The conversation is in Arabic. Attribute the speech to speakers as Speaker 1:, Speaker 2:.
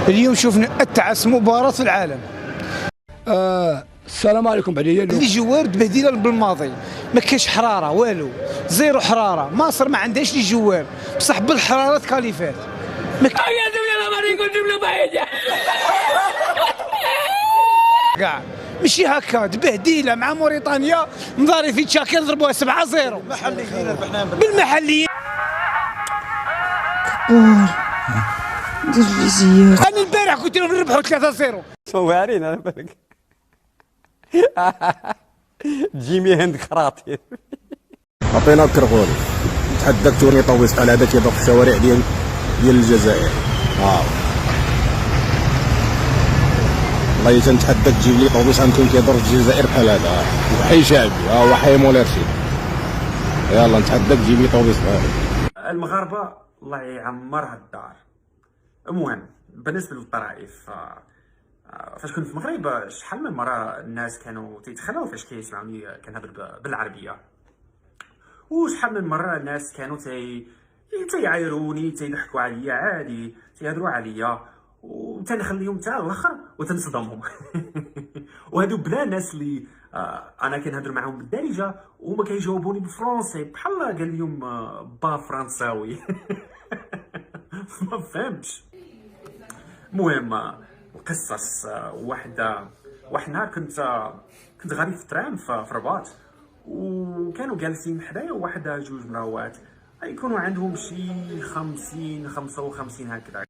Speaker 1: اليوم شفنا أتعس مباراة في العالم.
Speaker 2: السلام عليكم. بعديا
Speaker 1: اللي جوار تبهديله بالماضي، ما كاش حراره والو، زيرو حراره. مصر ما عندهاش لي جوار بصح بالحراره كاليفات. كاع ماشي هكا تبهديله مع موريتانيا مضاري في تشاكي ضربوها 7-0 بالمحليين.
Speaker 3: ندير لي زيارة.
Speaker 1: انا البارح قلت لهم نربحوا 3-0.
Speaker 4: صوارين انا بالك. جيمي هند خراطي.
Speaker 5: عطينا الكرغوري نتحداك تورني طويس على هذاك يضرب في الشوارع ديال الجزائر. والله تنتحداك تجيب لي طوبيس غنكون كيضرب في الجزائر بحال هذا وحي شعبي وحي مولارشي. يلا نتحداك تجيب لي طوبيس بحال هذا.
Speaker 6: المغاربه الله يعمرها الدار. المهم بالنسبه للطرائف، فاش كنت في المغرب شحال من مره الناس كانوا تيتخلاو فاش كيسمعوني كنهضر بالعربيه، وشحال من مره الناس كانوا تيعايروني تيضحكوا عليا عادي تيهضروا عليا وتنخليهم حتى الاخر وتنصدمهم. وهادو بلا ناس اللي انا كنهضر معاهم بالدارجه وما كيجاوبوني بالفرنسي بحال قال لهم با فرنساوي. ما فهمتش. المهم القصص، واحد نهار كنت غادي في الترام في الرباط، وكانوا جالسين حدايا واحد جوج مراوات يكونوا عندهم شي 50 55 هكذا.